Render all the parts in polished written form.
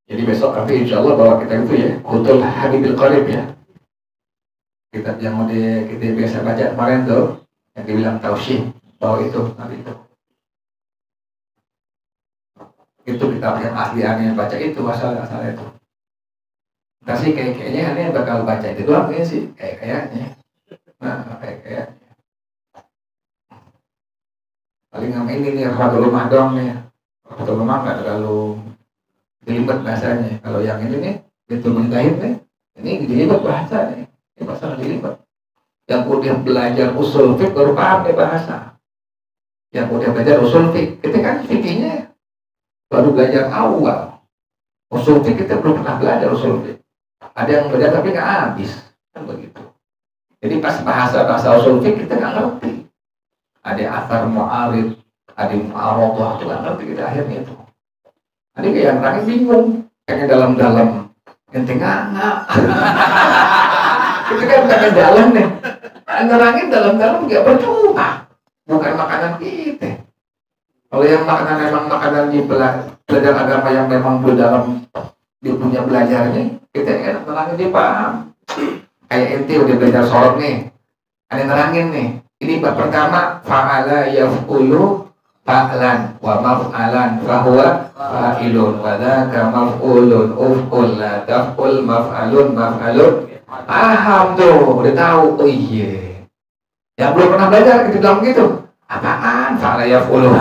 Jadi besok nanti insya Allah bawa kita itu ya, Qutul Habibil Qarib ya. Kitab yang kita biasa baca kemarin tuh, yang dibilang Tausyih, bawa itu nanti itu. Itu kitab yang ahli aneh baca itu asal itu. Tapi kayaknya aneh bakal baca itu doang kayaknya sih, kayaknya. Nah, kayaknya. Paling sama ini nih, Rahmatul Umah doang nih. Rahmatul Umah nggak terlalu dilibat bahasanya. Kalau yang ini nih, itu Mujtahid nih, ini dilibat bahasa nih. Ini bahasa dilibat. Yang udah belajar usul fiqh baru paham nih bahasa. Yang udah belajar usul fiqh, kita kan fikihnya baru belajar awal. Usul fiqh kita belum pernah belajar usul fiqh. Ada yang belajar tapi nggak habis, kan begitu. Jadi pas bahasa usul fiqh kita nggak ngerti. Ada asar mu'arid, ada mu'arodah, itu nggak ngerti kita akhirnya itu. Ada kayak orangnya bingung, kayaknya dalam-dalam, ente nggak. Itu kan bukan dalam nih. Nerangin dalam-dalam nggak percuma, bukan makanan kita. Kalau yang makanan memang makanan di belajar agama yang memang dalam dia punya belajarnya, kita enak nerangin dia paham. Kayak ente udah belajar sholat nih, ada nerangin nih. Ini bab pertama, fa'ala yaf'ulu fa'lan wa maf'alan fahuwa fa'ilun wa dzaka maf'ulun uf'ul la taf'ul maf'alun maf'alun. Paham tuh, udah tahu. Oh iya. Yang belum pernah belajar kita bilang gitu. Apaan fa'ala yaf'ulu?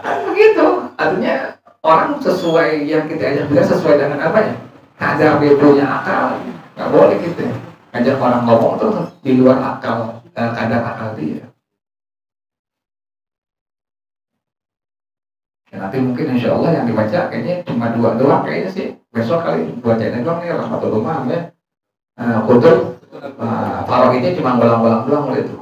Kan begitu. Artinya orang sesuai yang kita ajak belajar sesuai dengan apa ya? Kadar dia punya akal. Nggak boleh kita ajak orang ngomong tuh di luar akal. Kadar akal dia. Ya, nanti mungkin insya Allah yang dibaca kayaknya cuma 2 doang kayaknya sih. Besok kali bacain doang nih Rahmatul Umah ya. Qutul Farok ini cuma bolang-bolang doang itu.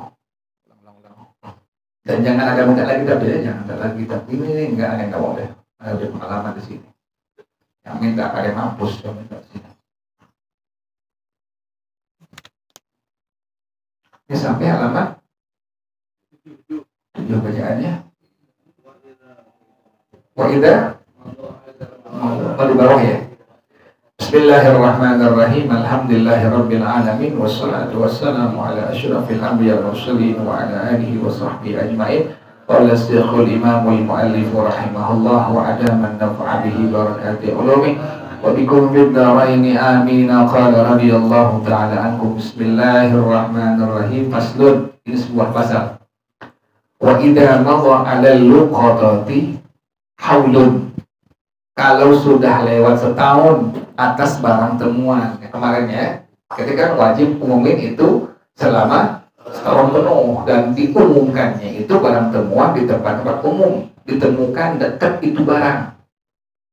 Dan jangan ada minta lagi kitab ya, jangan ada lagi kitab ini enggak ada yang mau deh. Ada pengalaman di sini. Yang minta ada mampus yang minta di sini. Ini sampai halaman 7 bacaannya. Wa'idha di bawah ya. Bismillahirrahmanirrahim. Alhamdulillahirabbil alamin wassalatu wassalamu ala asyrafil anbiya'i wal mursalin wa ala alihi wa sahbihi ajmain. Qala Syekhul Imamul Muallif rahimahullah wa adaman naf'a bihi barakati ulumi wa bikum fid dharaini amin. Qala radhiyallahu ta'ala ankum. Bismillahirrahmanirrahim. Faslun, ini sebuah pasal. Wa idza madha 'alal luqatati haulun, kalau sudah lewat setahun atas barang temuan kemarin ya, kita kan wajib umumin itu selama setahun penuh, dan diumumkannya itu barang temuan di tempat-tempat umum, ditemukan dekat itu barang.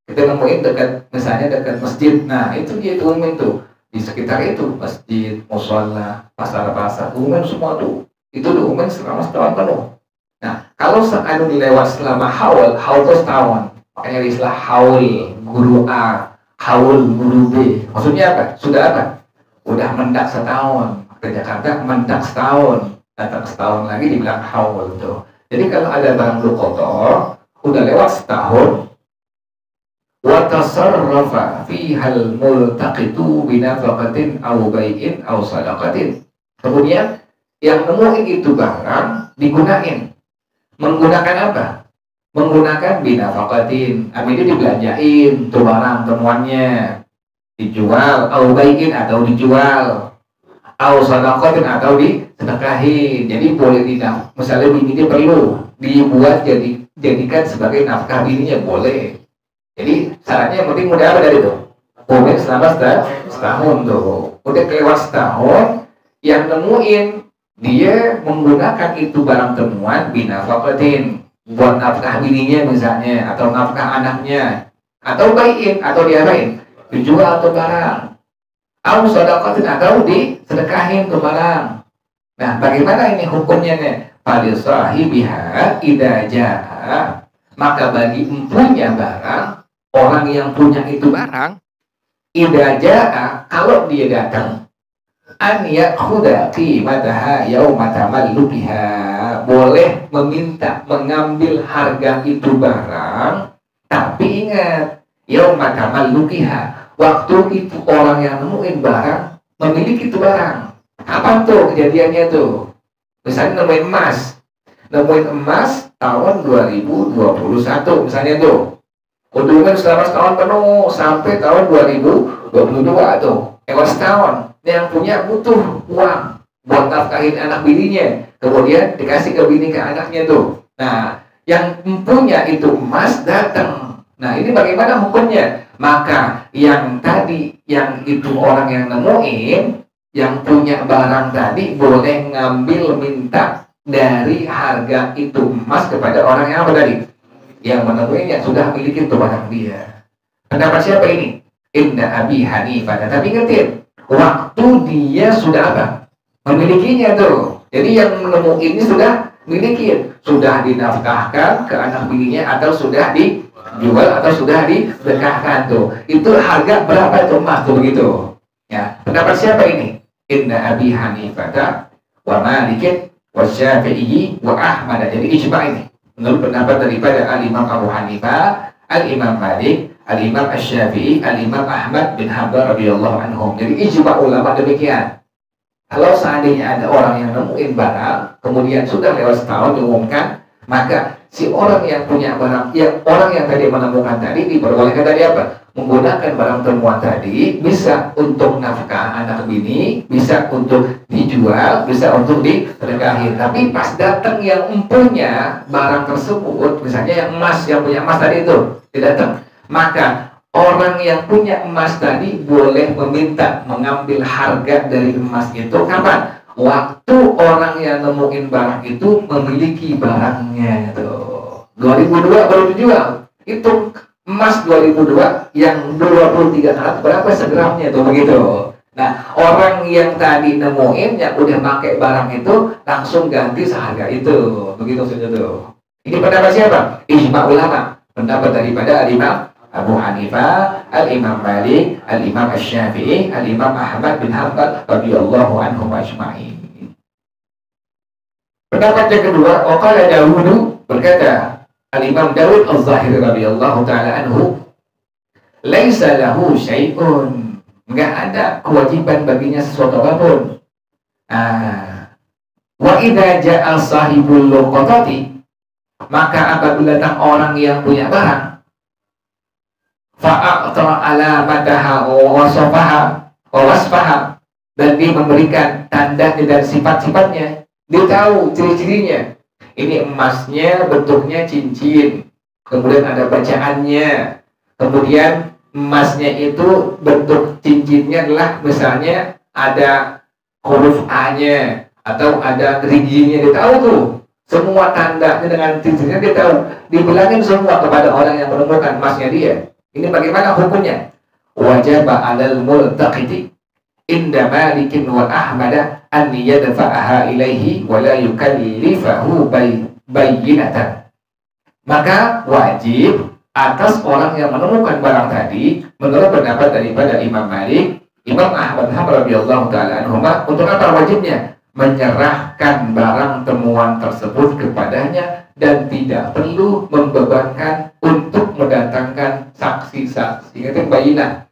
Kita nemuin dekat, misalnya dekat masjid, nah itu dia itu umumin tuh di sekitar itu, masjid, mushola, pasar-pasar, umumin semua tuh, itu diumumin selama setahun penuh. Nah kalau seandainya dilewat selama haul itu setahun, makanya istilah haul guru A, haul guru B, maksudnya apa? Sudah apa? Udah mendak setahun. Ke Jakarta mendak setahun, datang setahun lagi dibilang haul tuh. Jadi kalau ada barang luqata udah lewat setahun, wa tasarrafa fihal multaqitu binafaqatin aw bai'in aw sadaqatin. Kemudian yang nemuin itu barang digunain. Menggunakan apa? Menggunakan binafaqatin. Itu dibelanjain tuh barang temuannya, dijual, aw bai'in atau dijual, aw sadaqatin atau disedekahin. Jadi boleh tidak, misalnya bini dia perlu dibuat jadikan sebagai nafkah bininya, boleh. Jadi syaratnya yang penting udah apa dari itu? Umur selama setahun tuh. Udah kelewat setahun, yang nemuin dia menggunakan itu barang temuan binafaqatin, buat nafkah bininya misalnya, atau nafkah anaknya, atau bai'in atau diapain? Dijual atau barang. Au sadaqatin atau disedekahin ke barang. Nah, bagaimana ini hukumnya nih? Fali sahibiha idza jaa, maka bagi empunya barang, orang yang punya itu barang, idza jaa, kalau dia datang, an yakhudha qimataha yauma tamallukiha, boleh meminta mengambil harga itu barang, tapi ingat yauma tamallukiha, waktu itu orang yang nemuin barang memiliki itu barang. Apa tuh kejadiannya tuh? Misalnya nemuin emas tahun 2021 misalnya tuh. Hubungan selama setahun penuh sampai tahun 2022 tuh. Setahun. Yang punya butuh uang buat nafkahin anak bininya. Kemudian dikasih ke bini ke anaknya tuh. Nah, yang punya itu emas datang. Nah, ini bagaimana hukumnya? Maka yang tadi, yang itu orang yang nemuin, yang punya barang tadi boleh ngambil minta dari harga itu emas kepada orang yang apa tadi? Yang menemuinya sudah memiliki itu barang dia. Pendapat siapa ini? Inna Abi Hanifah. Tapi ingetin, waktu dia sudah apa? Memilikinya tuh. Jadi yang menemukan ini sudah memiliki, sudah dinafkahkan ke anak bininya atau sudah dijual atau sudah didekahkan tuh. Itu harga berapa itu emas tuh begitu? Ya, pendapat siapa ini? Inna Abi Hanifah wa Malik wa Syafi'i wa Ahmad. Jadi ijma ini. Menurut pendapat daripada Al-Imam Abu Hanifah, Al-Imam Malik, Al-Imam Asy-Syafi'i, Al-Imam Ahmad bin Hanbal radhiyallahu anhum. Jadi ijma ulama demikian. Kalau seandainya ada orang yang nemuin barang, kemudian sudah lewat setahun diumumkan, maka si orang yang punya barang, orang yang tadi menemukan tadi diperbolehkan tadi apa? Menggunakan barang temuan tadi bisa untuk nafkah anak bini, bisa untuk dijual, bisa untuk disedekahin. Tapi pas datang yang punya barang tersebut, misalnya yang emas, yang punya emas tadi itu tidak datang, maka orang yang punya emas tadi boleh meminta mengambil harga dari emas itu kapan? Waktu orang yang nemuin barang itu memiliki barangnya tuh. 2002 baru dijual. Itu emas 2002 yang 23 karat berapa segramnya tuh begitu. Nah, orang yang tadi nemuin yang udah pakai barang itu langsung ganti seharga itu. Begitu saja tuh. Ini pendapat siapa? Ijma ulama. Pendapat daripada Al-Imam Abu Hanifah, Al-Imam Malik, Al-Imam Asy-Syafi'i, Al-Imam Ahmad bin Hanbal radhiyallahu anhum ajma'in. Pendapat yang kedua, waqala Dawud, berkata Al-Imam Dawud Az-Zahiri radhiyallahu taala anhu, laisa lahu syai'un, enggak ada kewajiban baginya sesuatu apapun. Wa idza ja'a sahibul luqatati, maka apabila datang orang yang punya barang, fa'aqtara alamataha wa wasfaha, dan dia memberikan tanda dan sifat-sifatnya, dia tahu ciri-cirinya. Ini emasnya bentuknya cincin, kemudian ada bacaannya, kemudian emasnya itu bentuk cincinnya adalah misalnya ada huruf A-nya atau ada geriginya, dia tahu tuh semua tandanya dengan cincinnya, dia tahu, dibilangin semua kepada orang yang menemukan emasnya dia. Ini bagaimana hukumnya? Wajib 'alal multaqiti inda Malikin wa Ahmad an yadfa'aha ilaihi wa la yukallifahu bayyinatan. Maka wajib atas orang yang menemukan barang tadi, menurut pendapat daripada Imam Malik, Imam Ahmad radhiyallahu taala anhuma, untuk apa wajibnya? Menyerahkan barang temuan tersebut kepadanya dan tidak perlu membebankan untuk mendatangkan saksi-saksi. Itu bayinah.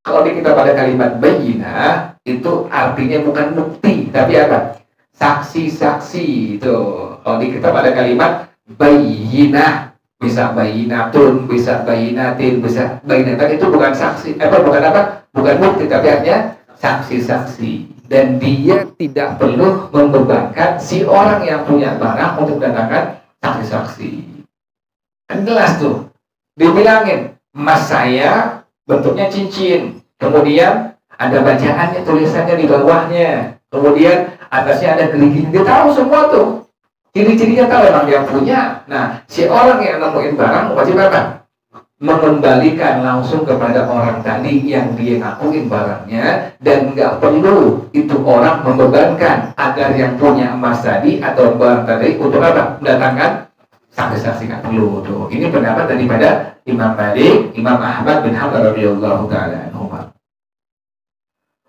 Kalau di kita pada kalimat bayinah itu artinya bukan bukti, tapi apa? Saksi-saksi itu. Kalau di kita pada kalimat bayinah, bisa bayinatun, bisa bayinatin, bisa bayinatan, itu bukan saksi, bukan apa? Bukan bukti, tapi artinya saksi-saksi. Dan dia tidak perlu membebankan si orang yang punya barang untuk mendatangkan saksi-saksi. Kan jelas tuh, dibilangin emas saya bentuknya cincin, kemudian ada bacaannya, tulisannya di bawahnya, kemudian atasnya ada geriginya, dia tahu semua tuh, ciri-cirinya tahu, emang dia punya. Nah, si orang yang nemuin barang wajib apa? Mengembalikan langsung kepada orang tadi yang dia ngakuin barangnya, dan nggak perlu itu orang membebankan agar yang punya emas tadi atau barang tadi untuk apa? Mendatangkan saksi-saksi, nggak perlu tuh. Ini pendapat daripada Imam Malik, Imam Ahmad bin Hanbal radhiyallahu taala anhuma.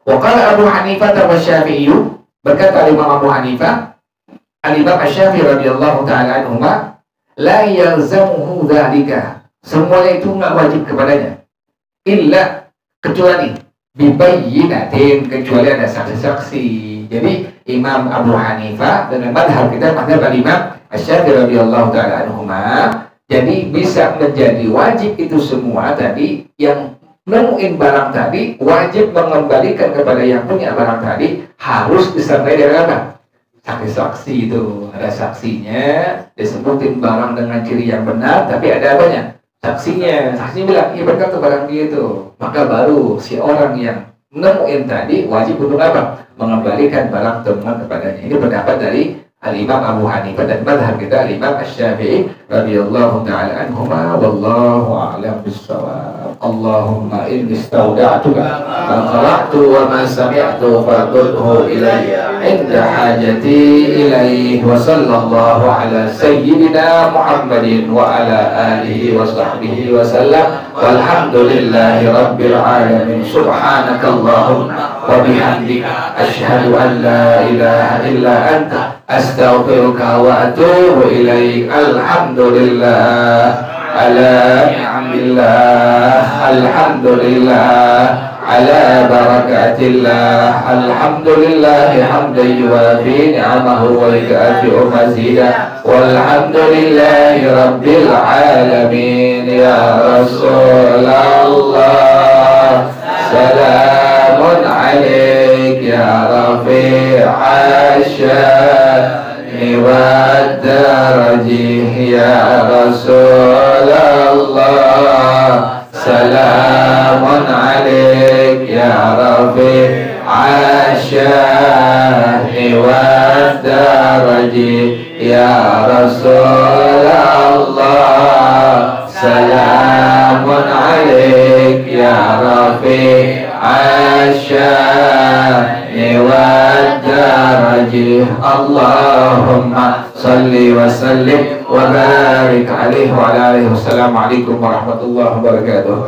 Wa qala Abu Hanifah wa Syafi'i, berkata Imam Abu Hanifah, Al-Imam Asy-Syafi'i radhiyallahu taala anhuma, la yalzamuhu dzalika, semuanya itu nggak wajib kepadanya. Illa, kecuali bibayyinatin, kecuali ada saksi-saksi. Jadi Imam Abu Hanifah dengan madhab kita, madhab Imam Asy-Syafi'i radhiyallahu ta'ala anhuma, jadi bisa menjadi wajib itu semua tadi, yang nemuin barang tadi wajib mengembalikan kepada yang punya barang tadi, harus disertai dengan apa? Saksi-saksi. Itu ada saksinya, disebutin barang dengan ciri yang benar, tapi ada apanya? Saksinya bilang, iya berkata barang dia itu, maka baru si orang yang nemuin tadi wajib untuk apa? Mengembalikan barang temuan kepadanya. Ini pendapat dari Al-Imam Abu Hanifah dan madhab kita Al-Imam Asy-Syafi'i radhiyallahu ta'ala anhuma, wallahu a'lam bissawab. Allahumma inni istawda'tuka ma qara'tu wa ma sami'tu fardudhu ilayya 'inda hajati ilayhi, wa sallallahu ala sayyidina Muhammadin wa ala alihi wa sahbihi wa sallam, walhamdulillahi rabbil alamin. Subhanakallahumma wa bihamdika asyhadu an la ilaha illa anta astaghfiruka wa atubu ilaik. Alhamdulillah ala ni'amillah, alhamdulillah ala barakatillah, alhamdulillah hamdan yuwafi ni'amahu wa yukafi'u mazidah, walhamdulillahi rabbil alamin. Ya Rasulullah, salamun alaik ya rafi'ash sya'ni wad darajih. Ya Rasulullah, salamun alaik ya rafi'ash sya'ni wad darajih. Ya Rasulullah, salamun alaik ya rafi'ash sya'ni wad darajih. Allahumma salli wa sallim wa barik alaihi wa ala alihi. Wassalamualaikum warahmatullahi wabarakatuh.